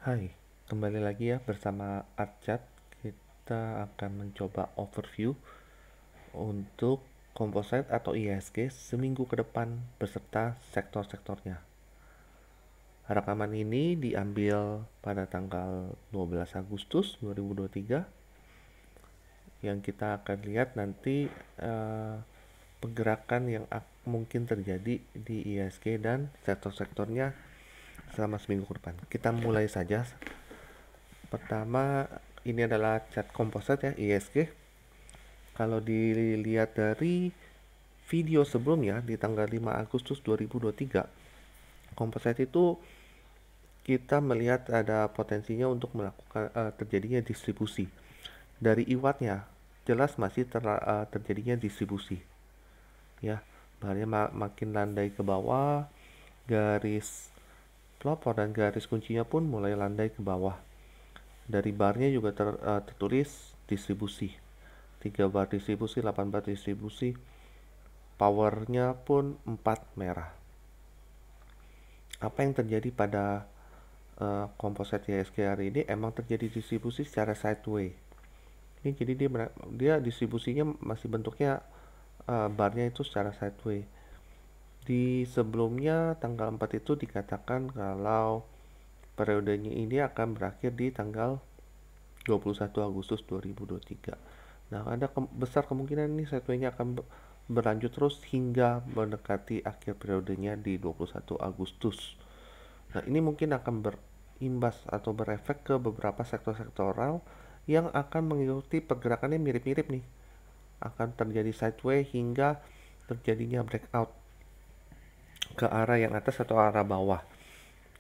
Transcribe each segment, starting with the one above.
Hai, kembali lagi ya bersama Archat. Kita akan mencoba overview untuk composite atau IHSG seminggu ke depan beserta sektor-sektornya. Rekaman ini diambil pada tanggal 12 Agustus 2023 yang kita akan lihat nanti pergerakan yang mungkin terjadi di IHSG dan sektor-sektornya selama seminggu ke depan. Kita mulai saja. Pertama, ini adalah chart composite ya, IHSG. Kalau dilihat dari video sebelumnya di tanggal 5 Agustus 2023, composite itu kita melihat ada potensinya untuk melakukan terjadinya distribusi. Dari iwatnya jelas masih terjadinya distribusi. Ya, barnya makin landai ke bawah, garis pelopor dan garis kuncinya pun mulai landai ke bawah. Dari barnya juga tertulis distribusi. 3 bar distribusi, 8 bar distribusi. Powernya pun 4 merah. Apa yang terjadi pada composite IHSG hari ini emang terjadi distribusi secara sideway. Ini jadi dia distribusinya masih bentuknya barnya itu secara sideway. Di sebelumnya tanggal 4 itu dikatakan kalau periodenya ini akan berakhir di tanggal 21 Agustus 2023. Nah, ada besar kemungkinan ini sideway-nya akan berlanjut terus hingga mendekati akhir periodenya di 21 Agustus. Nah, ini mungkin akan berimbas atau berefek ke beberapa sektor-sektoral yang akan mengikuti pergerakannya mirip-mirip nih. Akan terjadi sideway hingga terjadinya breakout ke arah yang atas atau arah bawah.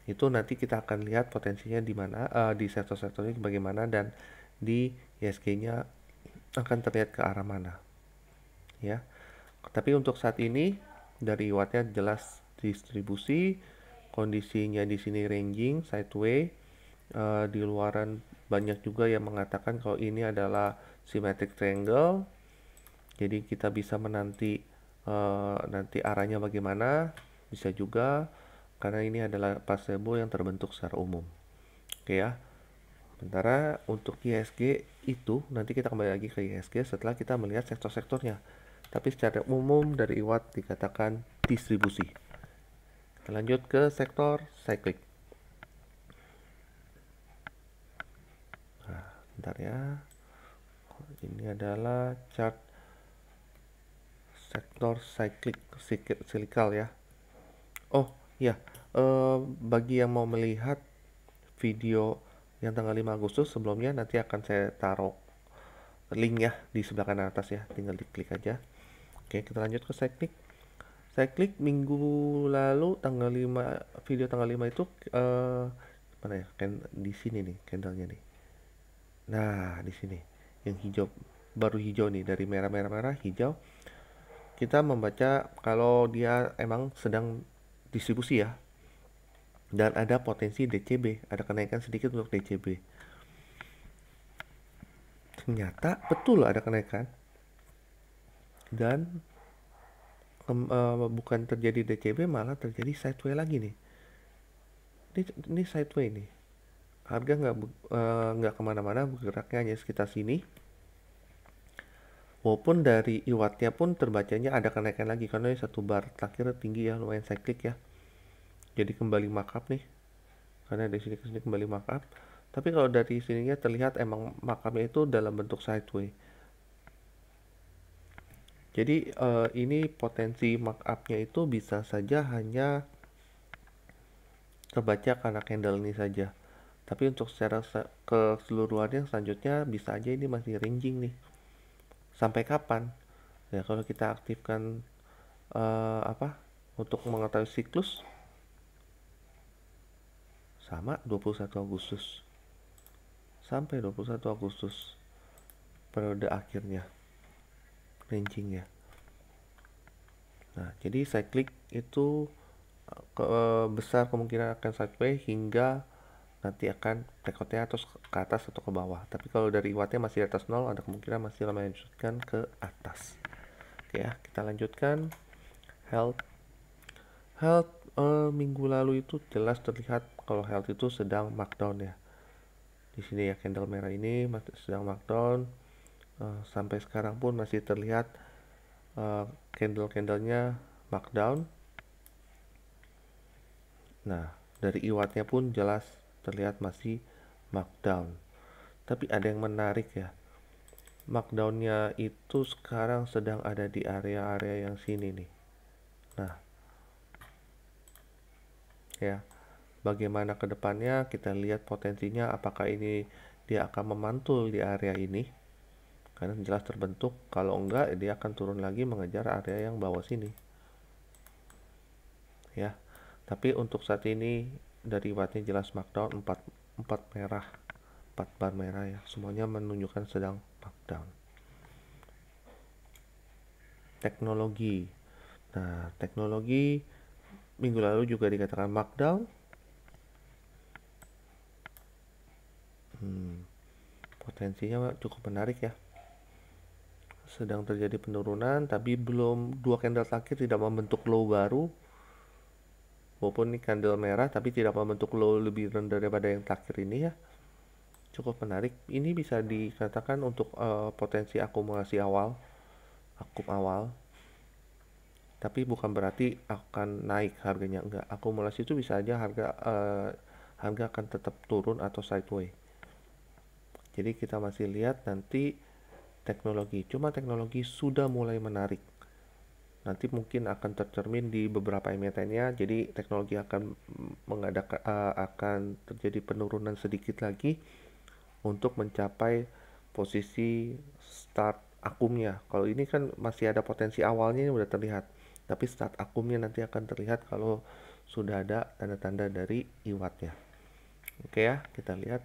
Itu nanti kita akan lihat potensinya di mana, di sektor-sektornya bagaimana, dan di IHSG-nya akan terlihat ke arah mana. Ya. Tapi untuk saat ini dari wattnya jelas distribusi, kondisinya di sini ranging sideway. Di luaran banyak juga yang mengatakan kalau ini adalah symmetric triangle. Jadi kita bisa menanti nanti arahnya bagaimana, bisa juga karena ini adalah placebo yang terbentuk secara umum. Oke ya. Sementara untuk IHSG itu nanti kita kembali lagi ke IHSG setelah kita melihat sektor-sektornya. Tapi secara umum dari IWAT dikatakan distribusi. Kita lanjut ke sektor cyclic. Nah, bentar ya. Ini adalah chart sektor cyclical ya. Oh ya, bagi yang mau melihat video yang tanggal 5 Agustus sebelumnya nanti akan saya taruh link ya di sebelah kanan atas ya, tinggal diklik aja. Oke, kita lanjut ke cyclic. Cyclic minggu lalu tanggal 5, video tanggal 5 itu mana ya? Di sini nih candlenya nih. Nah, di sini yang hijau, baru hijau nih, dari merah hijau. Kita membaca kalau dia emang sedang distribusi ya. Dan ada potensi DCB, ada kenaikan sedikit untuk DCB. Ternyata betul ada kenaikan. Dan bukan terjadi DCB, malah terjadi sideway lagi nih. Ini sideway nih. Harga nggak kemana-mana, bergeraknya hanya sekitar sini. Walaupun dari iwatnya pun terbacanya ada kenaikan lagi karena ini satu bar terakhir tinggi ya, lumayan cyclic ya. Jadi kembali markup nih. Karena dari sini ke sini kembali markup. Tapi kalau dari sininya terlihat emang markupnya itu dalam bentuk sideway. Jadi ini potensi markupnya itu bisa saja hanya terbaca karena candle ini saja. Tapi untuk secara keseluruhannya selanjutnya bisa aja ini masih ranging nih. Sampai kapan? Ya kalau kita aktifkan untuk mengetahui siklus sama 21 Agustus sampai 21 Agustus periode akhirnya ranging ya. Nah, jadi cyclic itu besar kemungkinan akan sideway hingga nanti akan breakoutnya atau ke atas atau ke bawah. Tapi kalau dari wattnya masih di atas 0, ada kemungkinan masih melanjutkan ke atas. Oke ya, kita lanjutkan health. Minggu lalu itu jelas terlihat kalau health itu sedang markdown ya. Di sini ya candle merah ini sedang markdown. Sampai sekarang pun masih terlihat candle-candlenya markdown. Nah, dari iwatnya pun jelas terlihat masih markdown. Tapi ada yang menarik ya. Markdownnya itu sekarang sedang ada di area-area yang sini nih. Nah, ya, bagaimana ke depannya kita lihat potensinya, apakah ini dia akan memantul di area ini karena jelas terbentuk. Kalau enggak, dia akan turun lagi mengejar area yang bawah sini ya. Tapi untuk saat ini dari wattnya jelas markdown, 4 merah, 4 bar merah ya, semuanya menunjukkan sedang markdown. Teknologi, nah teknologi minggu lalu juga dikatakan markdown. Potensinya cukup menarik ya, sedang terjadi penurunan tapi belum, 2 candle terakhir tidak membentuk low baru, walaupun ini candle merah tapi tidak membentuk low lebih rendah daripada yang terakhir ini ya. Cukup menarik, ini bisa dikatakan untuk potensi akumulasi awal, tapi bukan berarti akan naik harganya, enggak. Akumulasi itu bisa aja harga akan tetap turun atau sideways. Jadi kita masih lihat nanti teknologi, cuma teknologi sudah mulai menarik. Nanti mungkin akan tercermin di beberapa emitennya. Jadi teknologi akan akan terjadi penurunan sedikit lagi untuk mencapai posisi start akumnya. Kalau ini kan masih ada potensi awalnya yang udah terlihat, tapi start akumnya nanti akan terlihat kalau sudah ada tanda-tanda dari iwatnya. Oke ya, kita lihat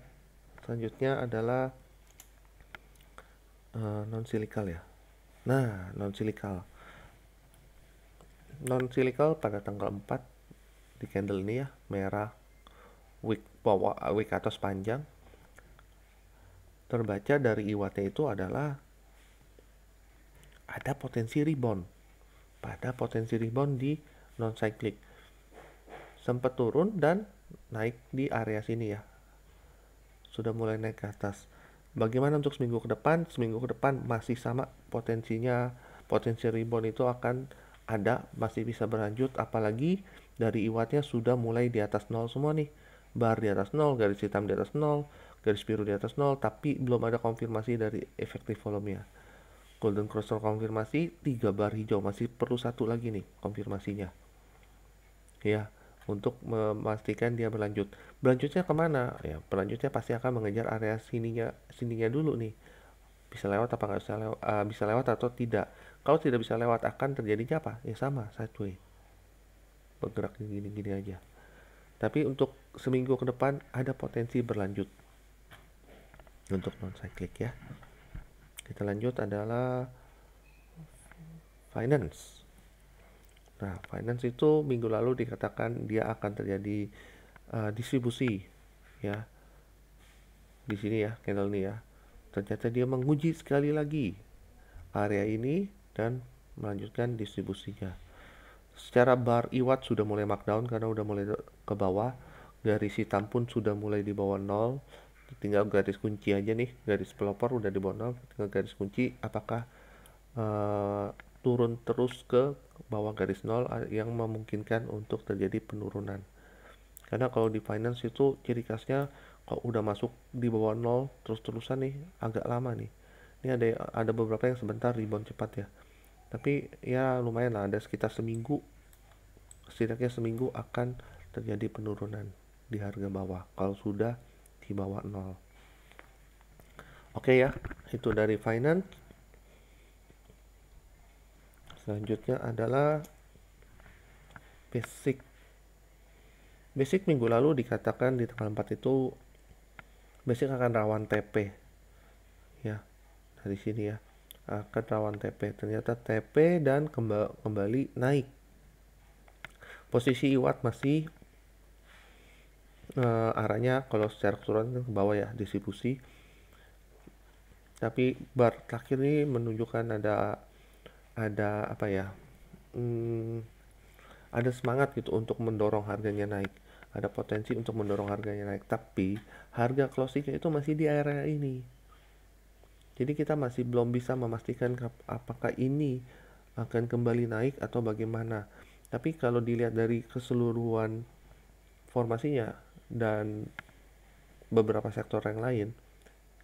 selanjutnya adalah non silikal ya. Nah, non silikal pada tanggal 4 di candle ini ya, merah, wick bawah, wick atas panjang, terbaca dari iwatnya itu adalah ada potensi rebound. Pada potensi rebound di non cyclic sempat turun dan naik di area sini ya, sudah mulai naik ke atas. Bagaimana untuk seminggu ke depan? Seminggu ke depan masih sama potensinya, potensi rebound itu akan ada, masih bisa berlanjut, apalagi dari iwatnya sudah mulai di atas 0 semua nih, bar di atas 0, garis hitam di atas 0, garis biru di atas 0, tapi belum ada konfirmasi dari efektif volumenya. Golden Cross konfirmasi 3 bar hijau, masih perlu satu lagi nih konfirmasinya ya, untuk memastikan dia berlanjutnya kemana ya. Berlanjutnya pasti akan mengejar area sininya dulu nih, bisa lewat apa nggak bisa lewat, bisa lewat atau tidak. Kalau tidak bisa lewat akan terjadinya apa ya, sama sideways, bergerak gini-gini aja. Tapi untuk seminggu ke depan ada potensi berlanjut untuk non cyclic ya. Kita lanjut adalah finance. Nah, finance itu minggu lalu dikatakan dia akan terjadi distribusi ya. Di sini ya, candle ini ya. Ternyata dia menguji sekali lagi area ini dan melanjutkan distribusinya. Secara bar iwat sudah mulai markdown karena udah mulai ke bawah. Garis hitam pun sudah mulai di bawah 0. Tinggal garis kunci aja nih, garis pelopor udah di bawah 0, tinggal garis kunci apakah turun terus ke bawah garis 0 yang memungkinkan untuk terjadi penurunan. Karena kalau di finance itu ciri khasnya kalau udah masuk di bawah 0 terus-terusan nih agak lama nih. Ini ada beberapa yang sebentar rebound cepat ya. Tapi ya lumayan lah, ada sekitar seminggu, setidaknya seminggu akan terjadi penurunan di harga bawah kalau sudah di bawah 0. Oke ya, itu dari finance. Selanjutnya adalah basic. Basic minggu lalu dikatakan di tanggal 4 itu basic akan rawan TP ya, dari sini ya, akan rawan TP. Ternyata TP dan kembali naik. Posisi iwat masih arahnya kalau secara keseluruhan ke bawah ya, distribusi. Tapi bar terakhir ini menunjukkan ada apa ya, ada semangat gitu untuk mendorong harganya naik. ada potensi untuk mendorong harganya naik, tapi harga closingnya itu masih di area ini. Jadi kita masih belum bisa memastikan apakah ini akan kembali naik atau bagaimana. Tapi kalau dilihat dari keseluruhan formasinya dan beberapa sektor yang lain,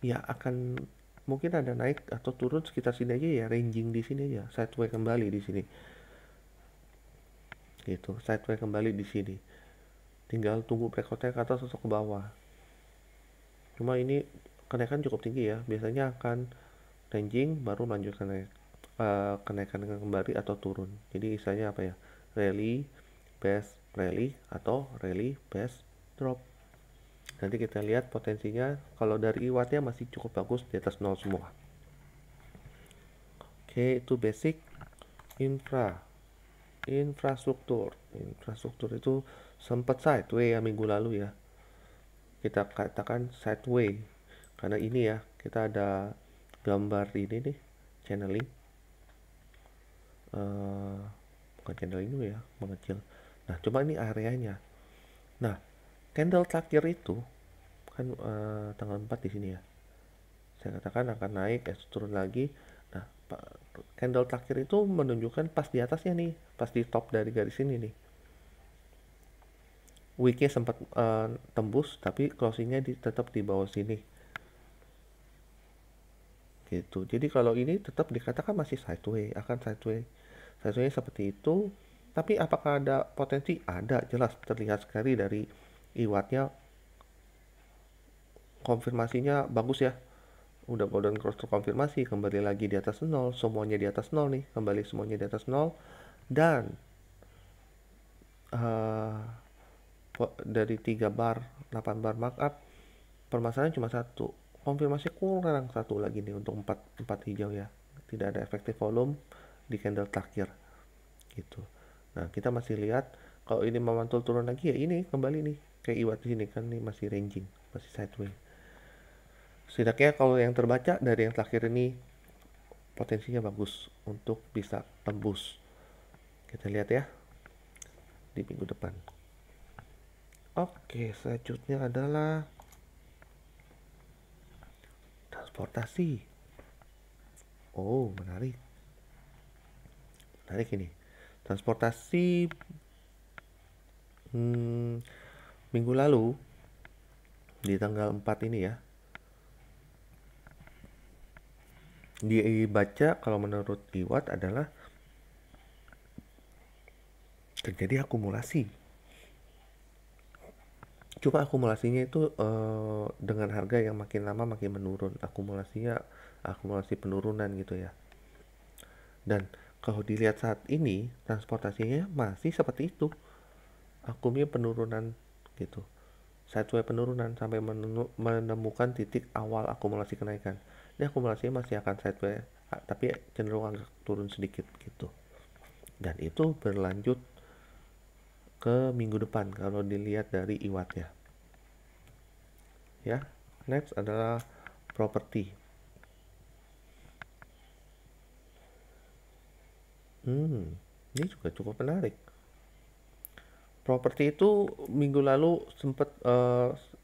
ya akan mungkin ada naik atau turun sekitar sini aja ya, ranging di sini aja, sideway kembali di sini. Gitu, sideway kembali di sini. Tinggal tunggu breakoutnya ke atas atau ke bawah. Cuma ini kenaikan cukup tinggi ya, biasanya akan ranging baru lanjut kenaikan dengan kembali atau turun. Jadi istilahnya apa ya, rally base rally atau rally base drop. Nanti kita lihat potensinya, kalau dari iwatnya masih cukup bagus di atas 0 semua. Oke, itu basic. Infrastruktur itu sempat sideway ya minggu lalu ya, kita katakan sideway karena ini ya, kita ada gambar ini nih, channeling bukan channeling dulu ya, mengecil. Nah coba ini areanya. Nah candle terakhir itu kan tanggal 4 di sini ya, saya katakan akan naik, turun lagi. Nah candle terakhir itu menunjukkan pas di atasnya nih, pas di top dari garis ini nih. Weeknya sempat tembus, tapi closingnya tetap di bawah sini gitu. Jadi kalau ini tetap dikatakan masih sideways, akan sideways seperti itu. Tapi apakah ada potensi? Ada, jelas terlihat sekali dari iwatnya, konfirmasinya bagus ya, udah golden cross terkonfirmasi, kembali lagi di atas 0, semuanya di atas 0 nih, kembali semuanya di atas 0. Dan dari 3 bar 8 bar markup, permasalahan cuma satu, konfirmasi kurang satu lagi nih untuk 4 hijau ya, tidak ada efektif volume di candle terakhir gitu. Nah kita masih lihat kalau ini memantul turun lagi ya, ini kembali nih kayak iwat di sini kan, nih masih ranging, masih sideways. Setidaknya kalau yang terbaca dari yang terakhir ini potensinya bagus untuk bisa tembus. Kita lihat ya di minggu depan. Oke, selanjutnya adalah transportasi. Oh, menarik. Menarik ini. Transportasi minggu lalu di tanggal 4 ini ya, dibaca kalau menurut Iwat adalah terjadi akumulasi. Cuma akumulasinya itu dengan harga yang makin lama makin menurun. Akumulasi penurunan gitu ya. Dan kalau dilihat saat ini transportasinya masih seperti itu, akumnya penurunan gitu, sideway penurunan sampai menemukan titik awal akumulasi kenaikan. Ini akumulasinya masih akan sideway, tapi cenderung agak turun sedikit gitu. Dan itu berlanjut ke minggu depan kalau dilihat dari iwatnya. Ya, next adalah properti. Ini juga cukup menarik. Properti itu minggu lalu sempat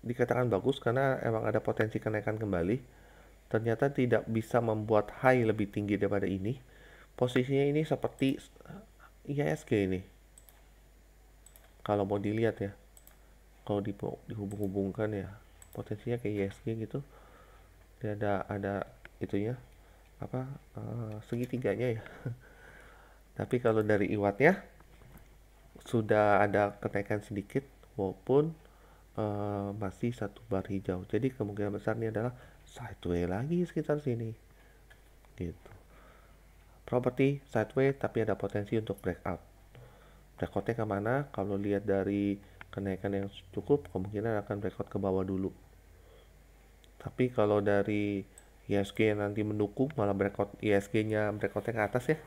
dikatakan bagus karena emang ada potensi kenaikan kembali. Ternyata tidak bisa membuat high lebih tinggi daripada ini. Posisinya ini seperti IHSG ini. Kalau mau dilihat ya, kalau dihubung-hubungkan ya, potensinya kayak IHSG gitu. Dia ada itunya apa, segitiganya ya. Tapi kalau dari iwatnya sudah ada kenaikan sedikit, walaupun masih 1 bar hijau. Jadi kemungkinan besar ini adalah sideway lagi sekitar sini gitu. Properti sideway tapi ada potensi untuk breakout. Breakoutnya kemana? Kalau lihat dari kenaikan yang cukup, kemungkinan akan breakout ke bawah dulu. Tapi kalau dari ISG nanti mendukung, malah ISG-nya breakoutnya ke atas ya.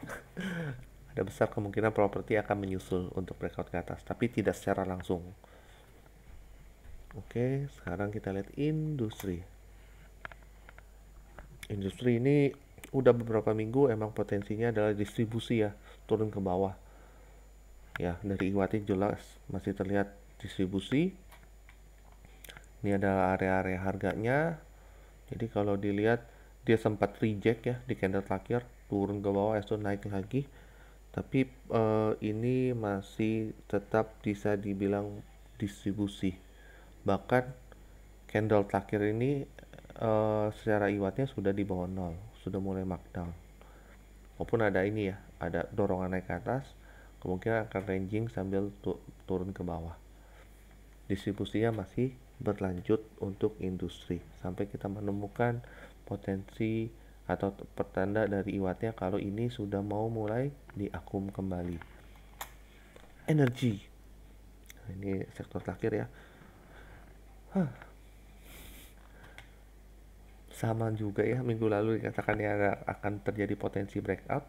Ada besar kemungkinan properti akan menyusul untuk breakout ke atas, tapi tidak secara langsung. Oke, sekarang kita lihat industri. Industri ini udah beberapa minggu emang potensinya adalah distribusi ya, turun ke bawah. Ya, dari IWAT jelas masih terlihat distribusi. Ini adalah area-area harganya. Jadi kalau dilihat dia sempat reject ya di candle terakhir, turun ke bawah itu naik lagi. Tapi ini masih tetap bisa dibilang distribusi. Bahkan candle terakhir ini secara iwatnya sudah di bawah 0, sudah mulai markdown. Walaupun ada ini ya, ada dorongan naik ke atas, kemungkinan akan ranging sambil turun ke bawah. Distribusinya masih berlanjut untuk industri sampai kita menemukan potensi atau pertanda dari iwatnya kalau ini sudah mau mulai diakum kembali. Energi, nah, ini sektor terakhir ya. Sama juga ya, minggu lalu dikatakan ya akan terjadi potensi breakout,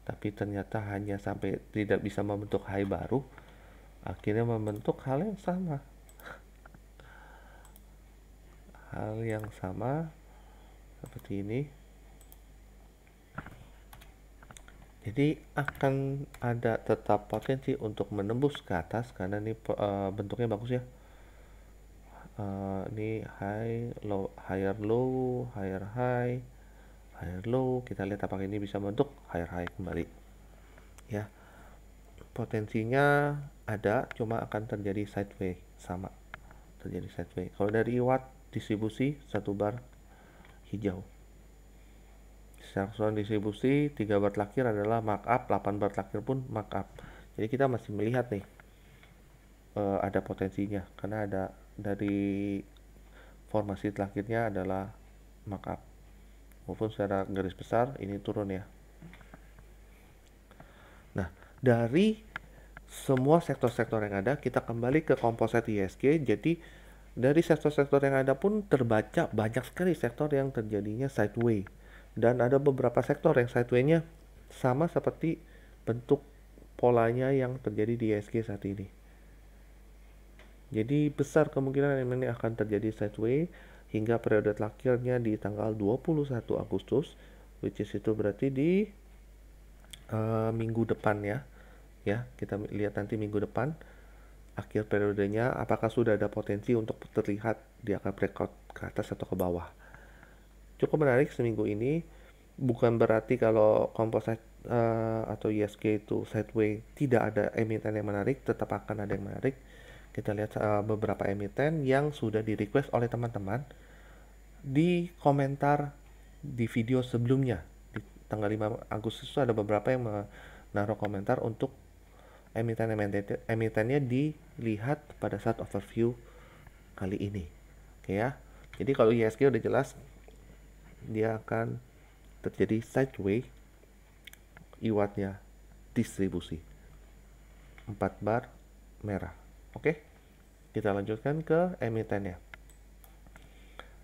tapi ternyata hanya sampai tidak bisa membentuk high baru, akhirnya membentuk hal yang sama. Hal yang sama seperti ini. Jadi akan ada tetap potensi untuk menembus ke atas karena ini bentuknya bagus ya. Ini high, low, higher low, higher high, higher low. Kita lihat apakah ini bisa membentuk higher high kembali. Ya, potensinya ada, cuma akan terjadi sideways, sama terjadi sideways. Kalau dari iwat distribusi satu bar hijau. Secara keseluruhan distribusi 3 bar terakhir adalah markup, 8 bar terakhir pun markup. Jadi kita masih melihat nih ada potensinya karena ada dari formasi terakhirnya adalah markup. Walaupun secara garis besar ini turun ya. Nah, dari semua sektor-sektor yang ada, kita kembali ke komposit ISG. Jadi dari sektor-sektor yang ada pun terbaca banyak sekali sektor yang terjadinya sideways. Dan ada beberapa sektor yang sideways-nya sama seperti bentuk polanya yang terjadi di ISG saat ini. Jadi besar kemungkinan ini akan terjadi sideways hingga periode terakhirnya di tanggal 21 Agustus, which is itu berarti di minggu depan ya. Ya, kita lihat nanti minggu depan akhir periodenya apakah sudah ada potensi untuk terlihat dia akan breakout ke atas atau ke bawah. Cukup menarik seminggu ini, bukan berarti kalau komposit atau ISG itu sideways tidak ada emiten yang menarik, tetap akan ada yang menarik. Kita lihat beberapa emiten yang sudah di request oleh teman-teman di komentar di video sebelumnya. Di tanggal 5 Agustus itu ada beberapa yang menaruh komentar untuk emitennya dilihat pada saat overview kali ini. Oke ya. Jadi kalau ISG udah jelas dia akan terjadi sideways, iwatnya distribusi 4 bar merah. Oke, kita lanjutkan ke emitennya.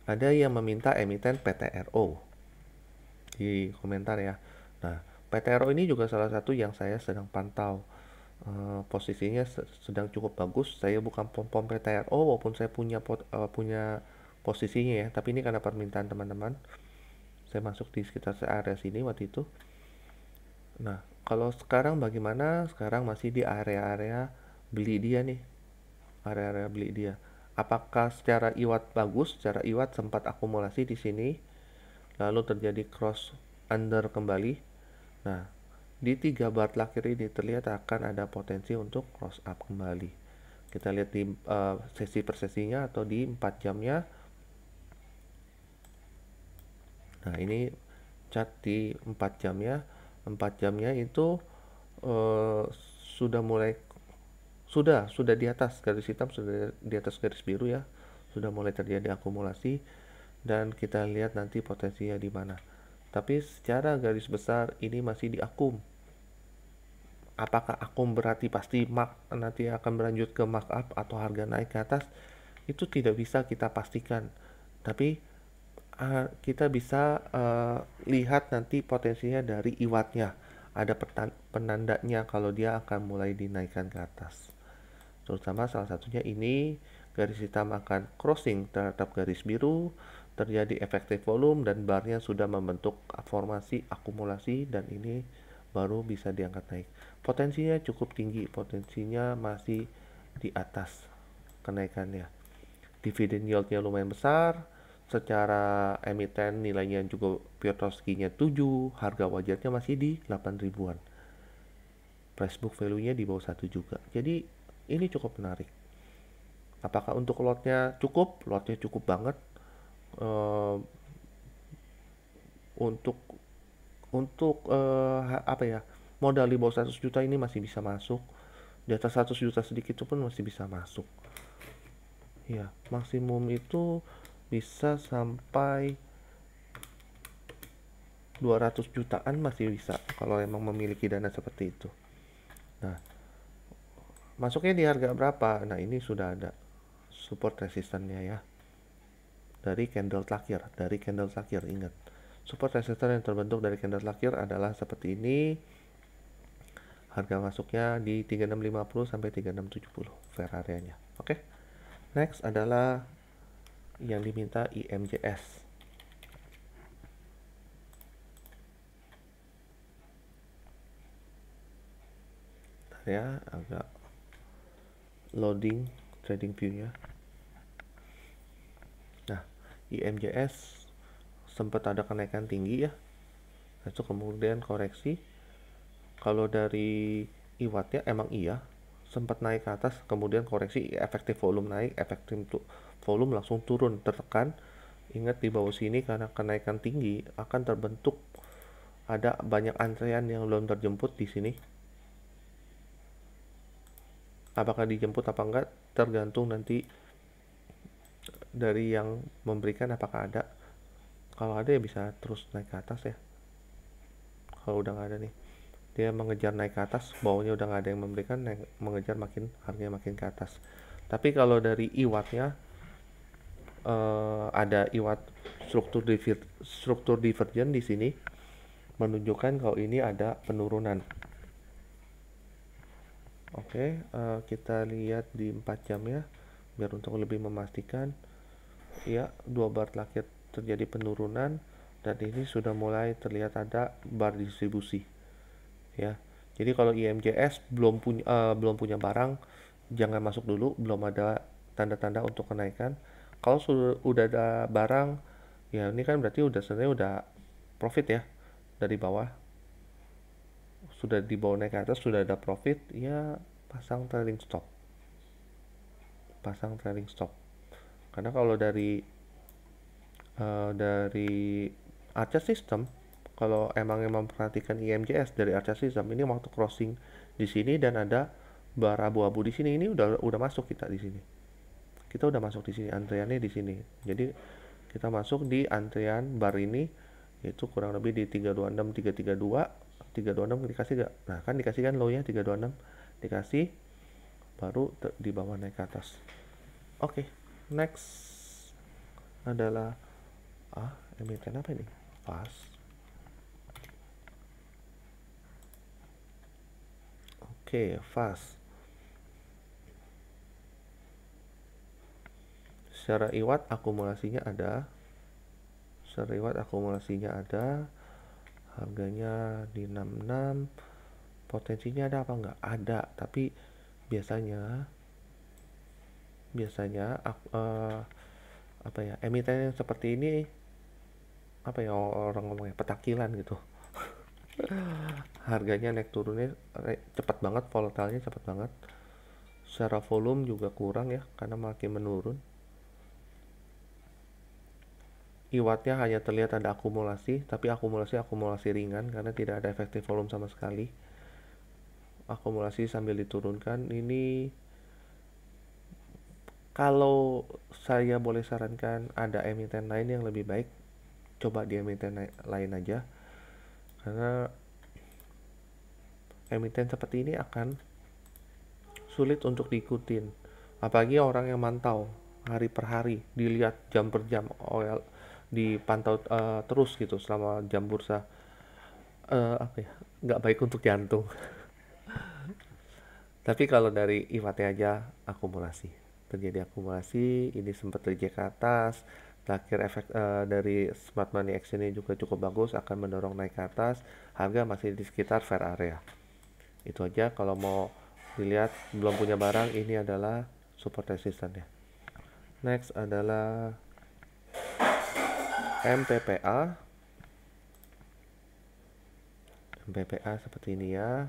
Ada yang meminta emiten PTRO di komentar ya. Nah, PTRO ini juga salah satu yang saya sedang pantau. Posisinya sedang cukup bagus. Saya bukan pom PTRO walaupun saya punya posisinya ya, tapi ini karena permintaan teman-teman. Saya masuk di sekitar area sini waktu itu. Nah, kalau sekarang bagaimana? Sekarang masih di area-area beli dia nih. Area-area beli dia. Apakah secara iwat bagus? Secara iwat sempat akumulasi di sini, lalu terjadi cross under kembali. Nah, di 3 bar terakhir ini terlihat akan ada potensi untuk cross up kembali. Kita lihat di sesi per sesinya atau di 4 jamnya. Nah, ini chart di 4 jamnya. 4 jamnya itu sudah mulai sudah di atas garis hitam, sudah di atas garis biru ya. Sudah mulai terjadi akumulasi dan kita lihat nanti potensinya di mana. Tapi secara garis besar ini masih di akum. Apakah akum berarti pasti nanti akan berlanjut ke markup atau harga naik ke atas? Itu tidak bisa kita pastikan. Tapi kita bisa lihat nanti potensinya dari iwatnya. Ada penandanya kalau dia akan mulai dinaikkan ke atas. Terutama salah satunya ini garis hitam akan crossing terhadap garis biru, terjadi efektif volume dan barnya sudah membentuk formasi akumulasi dan ini baru bisa diangkat naik. Potensinya cukup tinggi, potensinya masih di atas kenaikannya. Dividend yieldnya lumayan besar, secara emiten nilainya juga Piotrowski-nya 7, harga wajarnya masih di 8 ribuan. Price book value-nya di bawah 1 juga. Jadi ini cukup menarik. Apakah untuk lotnya cukup? Lotnya cukup banget. Uh, untuk apa ya, modal di bawah 100 juta ini masih bisa masuk. Di atas 100 juta sedikit pun masih bisa masuk. Ya, maksimum itu bisa sampai 200 jutaan masih bisa kalau emang memiliki dana seperti itu. Nah, masuknya di harga berapa? Nah, ini sudah ada support resistannya ya. Dari candle terakhir, ingat. Support resistance yang terbentuk dari candle terakhir adalah seperti ini. Harga masuknya di 3650 sampai 3670 fair area-nya. Oke. Next adalah yang diminta IMJS. Ya, agak loading trading view-nya. Nah, IMJS sempat ada kenaikan tinggi ya. Itu kemudian koreksi. Kalau dari IWAT-nya emang iya, sempat naik ke atas, kemudian koreksi, efektif volume naik, efektif volume langsung turun, tertekan. Ingat di bawah sini karena kenaikan tinggi akan terbentuk ada banyak antrean yang belum terjemput di sini. Apakah dijemput apa enggak tergantung nanti dari yang memberikan apakah ada. Kalau ada ya bisa terus naik ke atas ya. Kalau udah nggak ada nih, dia mengejar naik ke atas, bawahnya udah nggak ada yang memberikan, mengejar makin harganya makin ke atas. Tapi kalau dari IWAT-nya ada IWAT struktur divergen di sini menunjukkan kalau ini ada penurunan. Oke, kita lihat di 4 jam ya, biar untuk lebih memastikan. Ya, 2 bar terakhir terjadi penurunan dan ini sudah mulai terlihat ada bar distribusi. Ya, jadi kalau IMJS belum punya barang, jangan masuk dulu, belum ada tanda-tanda untuk kenaikan. Kalau udah ada barang, ya ini kan berarti sebenarnya udah profit ya dari bawah. Sudah di bawah naik ke atas, sudah ada profit, ya pasang trailing stop. Karena kalau dari Arca System, kalau emang memperhatikan IMJS dari Arca System ini waktu crossing di sini dan ada bar abu-abu di sini, ini udah masuk kita di sini. Kita udah masuk di sini, antriannya di sini. Jadi kita masuk di antrian bar ini, yaitu kurang lebih di 326 332. 326 dikasih gak? Nah, kan dikasih kan low-nya 326, dikasih, baru di bawah naik ke atas. Oke, next adalah emiten apa ini? Fast. Oke, fast. Secara IWAT akumulasinya ada. Harganya di 66. Potensinya ada apa enggak? Ada, tapi biasanya apa ya, emiten yang seperti ini apa ya orang ngomongnya, petakilan gitu. Harganya naik turunnya cepat banget, volatilnya cepat banget. Secara volume juga kurang ya, karena makin menurun. IWAT-nya hanya terlihat ada akumulasi, tapi akumulasi ringan karena tidak ada efektif volume sama sekali. Akumulasi sambil diturunkan. Ini kalau saya boleh sarankan ada emiten lain yang lebih baik, coba di emiten lain aja, karena emiten seperti ini akan sulit untuk diikutin, apalagi orang yang mantau hari per hari, dilihat jam per jam, dipantau terus gitu selama jam bursa. Apa ya, nggak baik untuk jantung. Tapi kalau dari IWAT aja terjadi akumulasi, ini sempat reject ke atas. Terakhir efek dari smart money action ini juga cukup bagus, akan mendorong naik ke atas. Harga masih di sekitar fair area. Itu aja. Kalau mau Dilihat belum punya barang, ini adalah support resistance ya. Next adalah MPPA. MPPA seperti ini ya.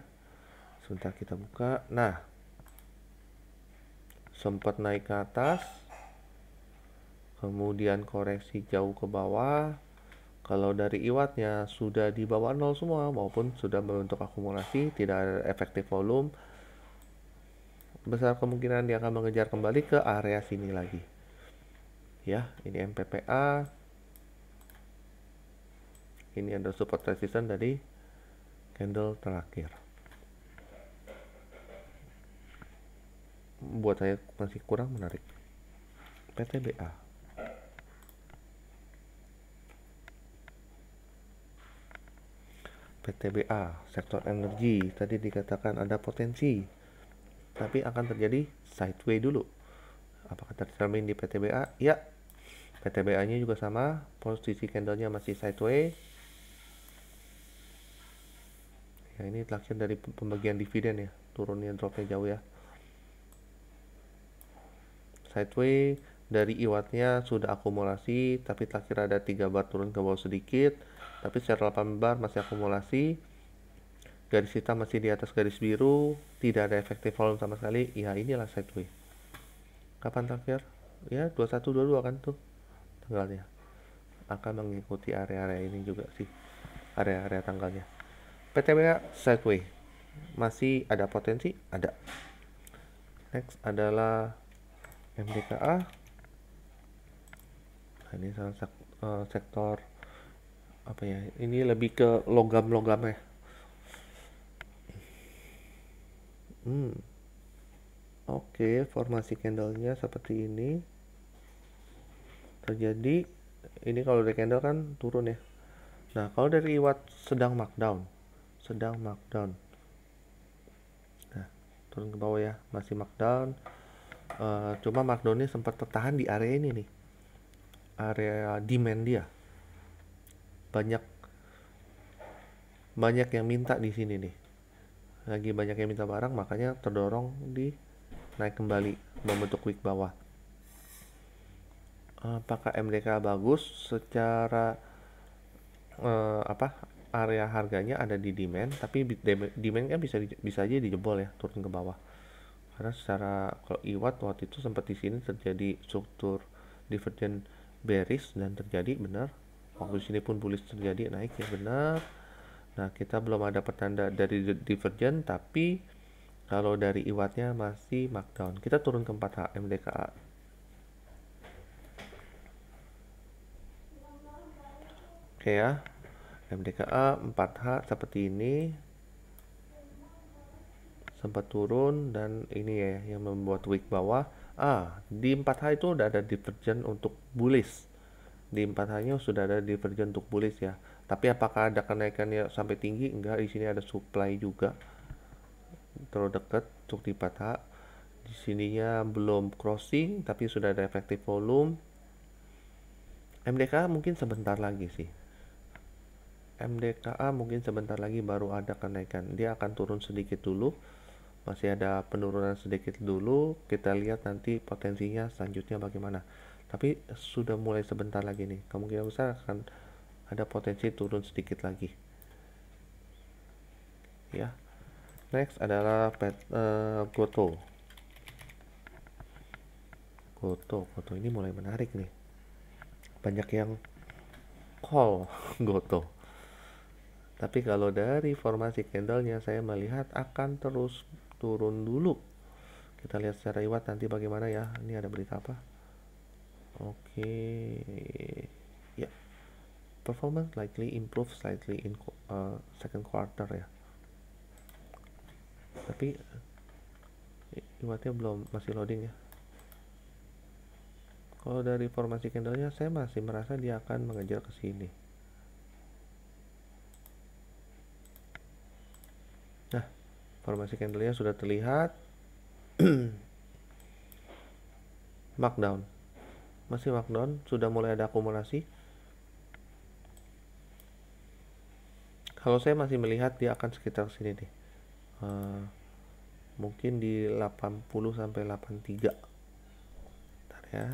Sebentar kita buka. Nah, sempat naik ke atas, kemudian koreksi jauh ke bawah. Kalau dari iwatnya sudah di bawah 0 semua maupun sudah membentuk akumulasi, tidak ada efektif volume, besar kemungkinan dia akan mengejar kembali ke area sini lagi. Ya, ini MPPA. Ini ada support resistance dari candle terakhir. Buat saya masih kurang menarik. PTBA. PTBA, sektor energi, tadi dikatakan ada potensi, tapi akan terjadi sideway dulu. Apakah tercermin di PTBA? Ya, PTBA-nya juga sama, posisi candlenya masih sideway. Ya, ini terakhir dari pembagian dividen ya, turunnya dropnya jauh ya. Sideway dari iwatnya sudah akumulasi, tapi terakhir ada 3 bar turun ke bawah sedikit, tapi secara 8 bar masih akumulasi. Garis hitam masih di atas garis biru, tidak ada efektif volume sama sekali. Ya, inilah sideway. Kapan terakhir? Ya, 2122 kan tuh tanggalnya. Akan mengikuti area-area ini juga sih, area-area tanggalnya. PTBA sideway. Masih ada potensi? Ada. Next adalah MDKA. Nah, ini salah sektor apa ya? Ini lebih ke logam-logam ya. Oke, formasi candlenya seperti ini. Terjadi ini kalau dari candle kan turun ya. Nah, kalau dari iwat sedang markdown. Nah, turun ke bawah ya, masih markdown. Cuma markdownnya sempat tertahan di area ini nih, area demand dia. Banyak yang minta di sini nih, lagi banyak yang minta barang, makanya terdorong di naik kembali membentuk wick bawah. Apakah MDK bagus secara area harganya ada di demand, tapi demand kan bisa aja dijebol ya, turun ke bawah. Karena secara kalau iwat waktu itu sempat di sini terjadi struktur divergent bearish dan terjadi benar. Waktu sini pun bullish terjadi, naik ya benar. Nah, kita belum ada pertanda dari divergent, tapi kalau dari iwatnya masih markdown. Kita turun ke 4H MDKA. Oke ya, MDKA 4H seperti ini, sempat turun dan ini ya yang membuat wick bawah. Di 4H itu udah ada divergent untuk bullish. Di 4H-nya sudah ada divergent untuk bullish ya. Tapi apakah ada kenaikannya sampai tinggi? Enggak, di sini ada supply juga. Terlalu dekat untuk di 4H. Di sininya belum crossing tapi sudah ada efektif volume. MDKA mungkin sebentar lagi sih. MDKA mungkin sebentar lagi baru ada kenaikan. Dia akan turun sedikit dulu. Masih ada penurunan sedikit dulu. Kita lihat nanti potensinya selanjutnya bagaimana. Tapi sudah mulai sebentar lagi nih. Kemungkinan besar akan ada potensi turun sedikit lagi. Ya. Next adalah Goto. Goto ini mulai menarik nih. Banyak yang call Goto. Tapi kalau dari formasi candlenya saya melihat akan terus turun dulu. Kita lihat secara iwat nanti bagaimana ya. Ini ada berita apa? Oke. Ya. Performance likely improve slightly in second quarter ya. Tapi iwatnya belum, masih loading ya. Kalau dari formasi candlenya saya masih merasa dia akan mengejar ke sini. Nah, formasi candlenya sudah terlihat. Markdown. Masih markdown, sudah mulai ada akumulasi. Kalau saya masih melihat dia akan sekitar sini nih. mungkin di 80 sampai 83. Bentar ya.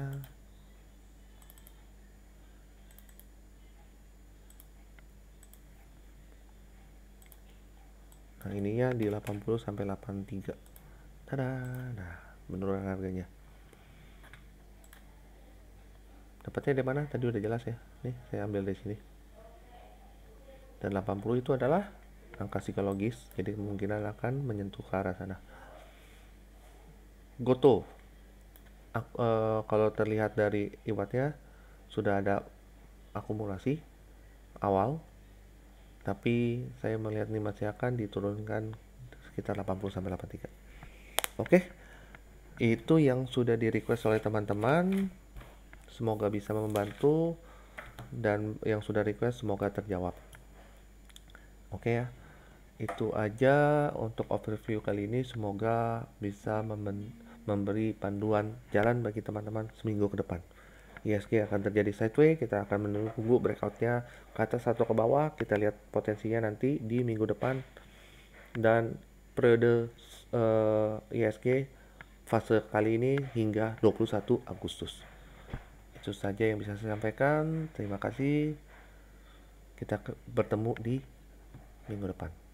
Nah, ininya di 80 sampai 83. Tada. Nah, menurun harganya. Dapatnya di mana? Tadi udah jelas ya. Nih, saya ambil dari sini. Dan 80 itu adalah angka psikologis, jadi kemungkinan akan menyentuh ke arah sana. Goto, kalau terlihat dari iwatnya sudah ada akumulasi awal, tapi saya melihat ini masih akan diturunkan sekitar 80 sampai 83. Oke, itu yang sudah di request oleh teman-teman. Semoga bisa membantu, dan yang sudah request semoga terjawab. Oke ya, itu aja untuk overview kali ini. Semoga bisa memberi panduan jalan bagi teman-teman seminggu ke depan. ISG akan terjadi sideway, kita akan menunggu breakoutnya ke atas atau ke bawah. Kita lihat potensinya nanti di minggu depan. Dan periode ISG fase kali ini hingga 21 Agustus. Itu saja yang bisa saya sampaikan. Terima kasih. Kita bertemu di minggu depan.